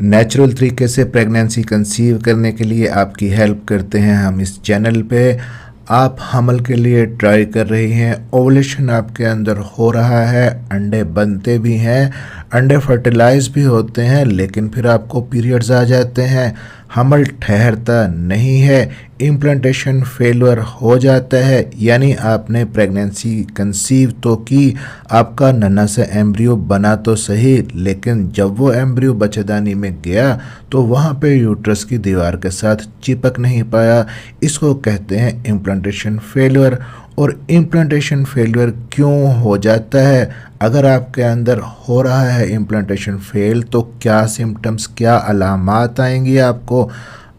Natural तरीके से pregnancy conceive करने के लिए आपकी हेल्प करते हैं हम इस चैनल पे। आप हमल के लिए ट्राई कर रही हैं, ओवुलेशन आपके अंदर हो रहा है, अंडे बनते भी हैं, अंडे फर्टिलाइज भी होते हैं, लेकिन फिर आपको पीरियड्स आ जाते हैं, हमल ठहरता नहीं है, इम्प्लांटेशन फेलियर हो जाता है, यानी आपने प्रेगनेंसी कंसीव तो की, आपका नन्हा सा एम्ब्रियो बना तो सही, लेकिन जब वो एम्ब्रियो बच्चेदानी में गया तो वहाँ पे यूट्रस की दीवार के साथ चिपक नहीं पाया। इसको कहते हैं इम्प्लांटेशन फेलियर। और इम्प्लांटेशन फेलियर क्यों हो जाता है? अगर आपके अंदर हो रहा है इम्प्लांटेशन फेल तो क्या सिम्टम्स, क्या अलामात आएंगी आपको?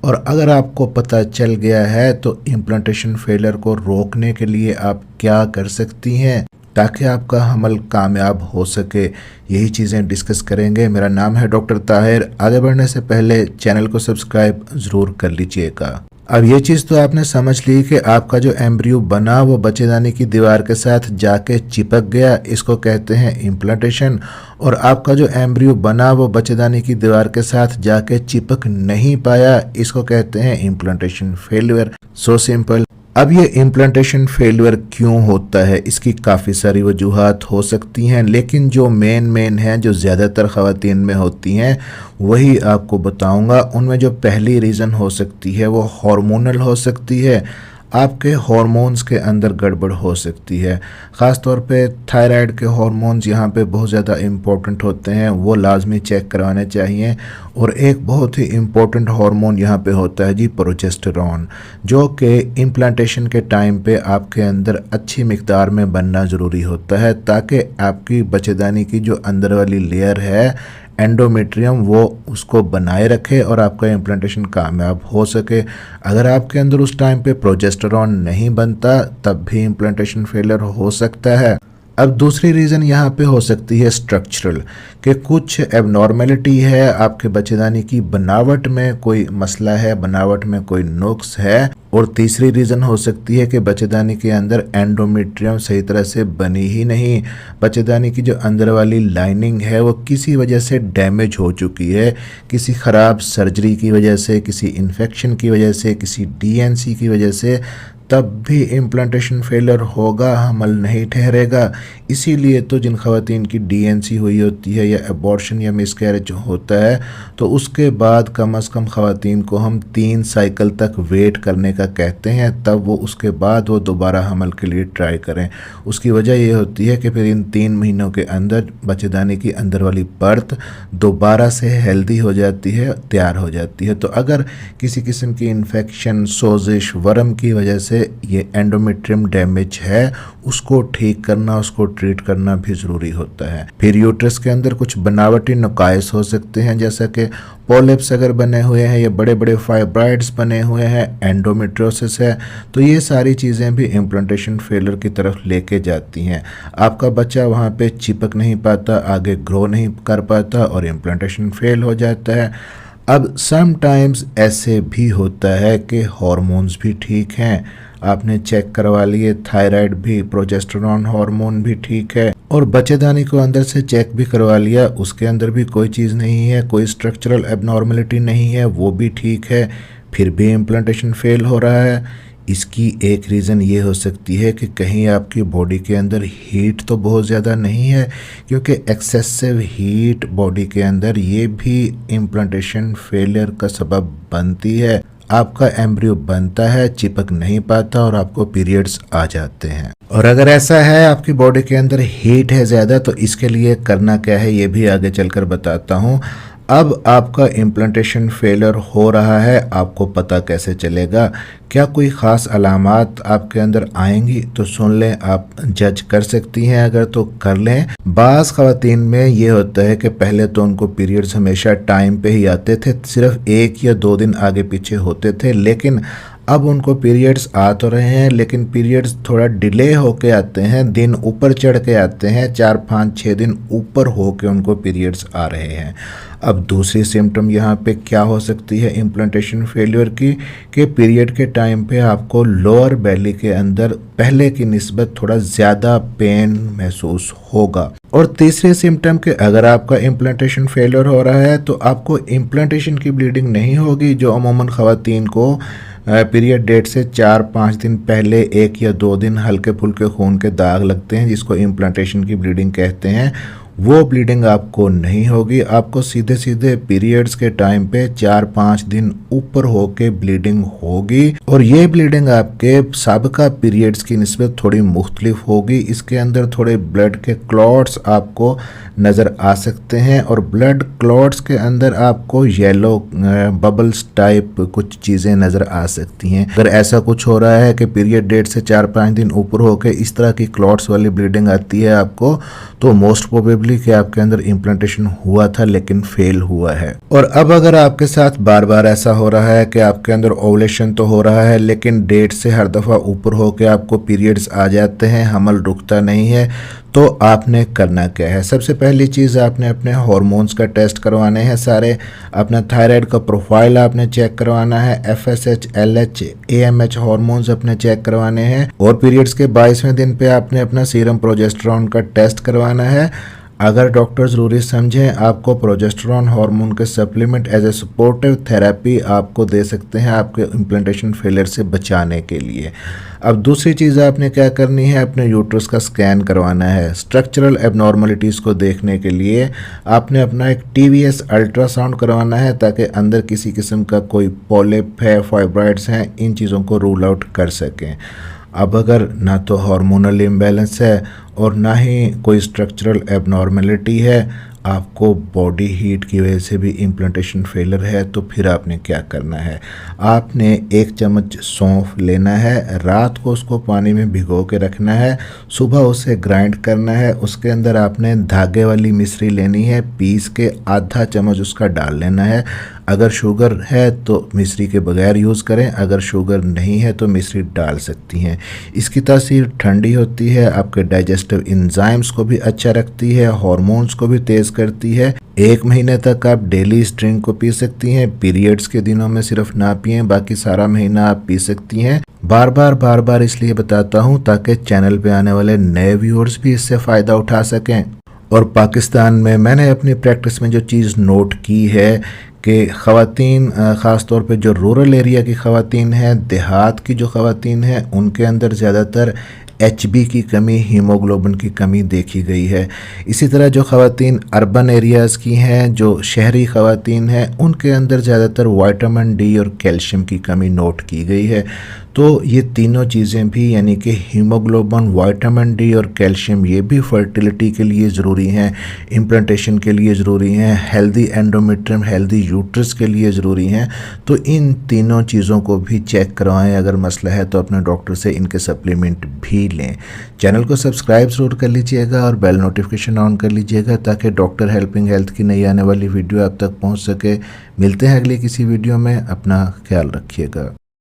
और अगर आपको पता चल गया है तो इम्प्लांटेशन फेलियर को रोकने के लिए आप क्या कर सकती हैं ताकि आपका हमल कामयाब हो सके? यही चीज़ें डिस्कस करेंगे। मेरा नाम है डॉक्टर ताहिर। आगे बढ़ने से पहले चैनल को सब्सक्राइब ज़रूर कर लीजिएगा। अब ये चीज़ तो आपने समझ ली कि आपका जो एम्ब्रियो बना वो बच्चेदानी की दीवार के साथ जाके चिपक गया, इसको कहते हैं इम्प्लांटेशन। और आपका जो एम्ब्रियो बना वो बच्चेदानी की दीवार के साथ जाके चिपक नहीं पाया, इसको कहते हैं इम्प्लांटेशन फेलियर। So simple. अब ये इम्प्लांटेशन फेलियर क्यों होता है? इसकी काफ़ी सारी वजूहात हो सकती हैं, लेकिन जो मेन हैं, जो ज़्यादातर ख़वातीन में होती हैं, वही आपको बताऊंगा। उनमें जो पहली रीज़न हो सकती है वो हार्मोनल हो सकती है। आपके हार्मोन्स के अंदर गड़बड़ हो सकती है। ख़ास तौर पे थायराइड के हार्मोन्स यहाँ पे बहुत ज़्यादा इम्पोर्टेंट होते हैं, वो लाजमी चेक करवाने चाहिए। और एक बहुत ही इम्पोर्टेंट हार्मोन यहाँ पे होता है जी, प्रोजेस्टेरॉन, जो कि इम्प्लांटेशन के टाइम पे आपके अंदर अच्छी मिकदार में बनना ज़रूरी होता है, ताकि आपकी बच्चेदानी की जो अंदर वाली लेयर है एंडोमेट्रियम, वो उसको बनाए रखे और आपका इम्प्लांटेशन कामयाब हो सके। अगर आपके अंदर उस टाइम पे प्रोजेस्टेरॉन नहीं बनता तब भी इम्प्लांटेशन फेलियर हो सकता है। अब दूसरी रीज़न यहाँ पे हो सकती है स्ट्रक्चरल, कि कुछ एबनॉर्मेलिटी है आपके बच्चेदानी की बनावट में, कोई मसला है, बनावट में कोई नुक्स है। और तीसरी रीज़न हो सकती है कि बच्चेदानी के अंदर एंडोमेट्रियम सही तरह से बनी ही नहीं, बच्चेदानी की जो अंदर वाली लाइनिंग है वो किसी वजह से डैमेज हो चुकी है, किसी ख़राब सर्जरी की वजह से, किसी इन्फेक्शन की वजह से, किसी डीएनसी की वजह से, तब भी इम्प्लांटेशन फेलियर होगा, हमल नहीं ठहरेगा। इसीलिए तो जिन ख़वातीन की डीएनसी हुई होती है या अबॉर्शन या मिसकैरेज होता है तो उसके बाद कम अज़ कम ख़वातीन को हम 3 साइकिल तक वेट करने का कहते हैं, तब वो उसके बाद वो दोबारा हमल के लिए ट्राई करें। उसकी वजह ये होती है कि फिर इन 3 महीनों के अंदर बच्चेदानी की अंदर वाली परत दोबारा से हेल्दी हो जाती है, तैयार हो जाती है। तो अगर किसी किस्म की इन्फेक्शन, सोजिश, वर्म की वजह से ये एंडोमेट्रियम डैमेज है, उसको ठीक करना, उसको ट्रीट करना भी ज़रूरी होता है। फिर यूट्रस के अंदर कुछ बनावटी नुकाइस हो सकते हैं, जैसा कि पॉलिप्स अगर बने हुए हैं या बड़े बड़े फाइब्राइड्स बने हुए हैं, एंडोमेट्रियोसिस है, तो ये सारी चीज़ें भी इम्प्लांटेशन फेलियर की तरफ लेके जाती हैं। आपका बच्चा वहाँ पे चिपक नहीं पाता, आगे ग्रो नहीं कर पाता और इम्प्लांटेशन फेल हो जाता है। अब समटाइम्स ऐसे भी होता है कि हार्मोन्स भी ठीक हैं, आपने चेक करवा लिए, थायराइड भी, प्रोजेस्टेरॉन हार्मोन भी ठीक है, और बच्चेदानी को अंदर से चेक भी करवा लिया, उसके अंदर भी कोई चीज़ नहीं है, कोई स्ट्रक्चरल एबनॉर्मलिटी नहीं है, वो भी ठीक है, फिर भी इम्प्लांटेशन फेल हो रहा है। इसकी एक रीज़न ये हो सकती है कि कहीं आपकी बॉडी के अंदर हीट तो बहुत ज़्यादा नहीं है, क्योंकि एक्सेसिव हीट बॉडी के अंदर ये भी इम्प्लांटेशन फेलियर का सबब बनती है। आपका एम्ब्रियो बनता है, चिपक नहीं पाता और आपको पीरियड्स आ जाते हैं। और अगर ऐसा है, आपकी बॉडी के अंदर हीट है ज़्यादा, तो इसके लिए करना क्या है ये भी आगे चलकर बताता हूँ। अब आपका इम्प्लांटेशन फेलियर हो रहा है, आपको पता कैसे चलेगा? क्या कोई ख़ास अलामात आपके अंदर आएंगी? तो सुन लें, आप जज कर सकती हैं, अगर तो कर लें। बाज़ ख़वातीन में ये होता है कि पहले तो उनको पीरियड्स हमेशा टाइम पे ही आते थे, सिर्फ 1 या 2 दिन आगे पीछे होते थे, लेकिन अब उनको पीरियड्स आ तो रहे हैं, लेकिन पीरियड्स थोड़ा डिले होके आते हैं, दिन ऊपर चढ़ के आते हैं, 4-5-6 दिन ऊपर होके उनको पीरियड्स आ रहे हैं। अब दूसरी सिम्टम यहाँ पे क्या हो सकती है इम्प्लांटेशन फेलियर की, कि पीरियड के टाइम पे आपको लोअर बेली के अंदर पहले की निस्बत थोड़ा ज़्यादा पेन महसूस होगा। और तीसरे सिम्टम के अगर आपका इम्प्लांटेशन फेलियर हो रहा है तो आपको इम्प्लांटेशन की ब्लीडिंग नहीं होगी, जो अमूमन ख़वातीन को पीरियड डेट से 4-5 दिन पहले 1 या 2 दिन हल्के फुल्के खून के दाग लगते हैं, जिसको इम्प्लांटेशन की ब्लीडिंग कहते हैं। वो ब्लीडिंग आपको नहीं होगी। आपको सीधे सीधे पीरियड्स के टाइम पे 4-5 दिन ऊपर होके ब्लीडिंग होगी, और ये ब्लीडिंग आपके साबिका पीरियड्स की निस्बत थोड़ी मुख्तलिफ होगी। इसके अंदर थोड़े ब्लड के क्लॉट्स आपको नज़र आ सकते हैं, और ब्लड क्लॉट्स के अंदर आपको येलो बबल्स टाइप कुछ चीज़ें नज़र आ सकती हैं। अगर ऐसा कुछ हो रहा है कि पीरियड डेट से 4-5 दिन ऊपर होके इस तरह की क्लॉट्स वाली ब्लीडिंग आती है आपको, तो मोस्ट प्रोबेबली कि आपके अंदर इम्प्लांटेशन हुआ था लेकिन फेल हुआ है। और अब अगर आपके साथ बार बार ऐसा हो रहा है कि आपके अंदर ओवुलेशन तो हो रहा है लेकिन डेट से हर दफ़ा ऊपर होके आपको पीरियड्स आ जाते हैं, हमल रुकता नहीं है, तो आपने करना क्या है। सबसे पहली चीज़ आपने अपने हार्मोन्स का टेस्ट करवाने हैं सारे, अपना थायराइड का प्रोफाइल आपने चेक करवाना है, FSH, LH, AMH हार्मोन्स अपने चेक करवाने हैं, और पीरियड्स के 22वें दिन पे आपने अपना सीरम प्रोजेस्टेरॉन का टेस्ट करवाना है। अगर डॉक्टर ज़रूरी समझें आपको प्रोजेस्टेरॉन हार्मोन के supplement as a supportive therapy आपको दे सकते हैं आपके इम्प्लांटेशन फेलियर से बचाने के लिए। अब दूसरी चीज़ आपने क्या करनी है, अपने यूट्रस का स्कैन करवाना है। स्ट्रक्चरल एबनॉर्मलिटीज़ को देखने के लिए आपने अपना एक TVS अल्ट्रासाउंड करवाना है, ताकि अंदर किसी किस्म का कोई पॉलिप है, फाइब्रॉइड्स हैं, इन चीज़ों को रूल आउट कर सकें। अब अगर ना तो हार्मोनल इम्बैलेंस है और ना ही कोई स्ट्रक्चरल एबनॉर्मलिटी है, आपको बॉडी हीट की वजह से भी इम्प्लांटेशन फेलियर है, तो फिर आपने क्या करना है, आपने 1 चम्मच सौंफ लेना है, रात को उसको पानी में भिगो के रखना है, सुबह उसे ग्राइंड करना है, उसके अंदर आपने धागे वाली मिश्री लेनी है, पीस के आधा चम्मच उसका डाल लेना है। अगर शुगर है तो मिश्री के बगैर यूज़ करें, अगर शुगर नहीं है तो मिश्री डाल सकती हैं। इसकी तासीर ठंडी होती है, आपके डाइजेस्टिव एंजाइम्स को भी अच्छा रखती है, हार्मोन्स को भी तेज़ करती है। 1 महीने तक आप डेली इस ड्रिंक को पी सकती हैं। पीरियड्स के दिनों में सिर्फ ना पिएं, बाकी सारा महीना आप पी सकती हैं। बार बार इसलिए बताता हूँ ताकि चैनल पे आने वाले नए व्यूअर्स भी इससे फ़ायदा उठा सकें। और पाकिस्तान में मैंने अपनी प्रैक्टिस में जो चीज़ नोट की है कि ख़वातीन, ख़ास तौर पे जो रूरल एरिया की ख़वातीन हैं, देहात की जो ख़वातीन हैं, उनके अंदर ज़्यादातर HB की कमी, हीमोग्लोबिन की कमी देखी गई है। इसी तरह जो ख़वातीन अर्बन एरियाज़ की हैं, जो शहरी ख़वातीन हैं, उनके अंदर ज़्यादातर विटामिन D और कैल्शियम की कमी नोट की गई है। तो ये तीनों चीज़ें भी, यानी कि हीमोग्लोबिन, विटामिन D और कैल्शियम, ये भी फर्टिलिटी के लिए ज़रूरी हैं, इम्प्लांटेशन के लिए ज़रूरी हैं, हेल्दी एंडोमेट्रियम, हेल्दी यूट्रस के लिए ज़रूरी हैं। तो इन तीनों चीज़ों को भी चेक करवाएं। अगर मसला है तो अपने डॉक्टर से इनके सप्लीमेंट भी लें। चैनल को सब्सक्राइब ज़रूर कर लीजिएगा और बेल नोटिफिकेशन ऑन कर लीजिएगा, ताकि डॉक्टर हेल्पिंग हेल्थ की नई आने वाली वीडियो आप तक पहुँच सके। मिलते हैं अगली किसी वीडियो में, अपना ख्याल रखिएगा।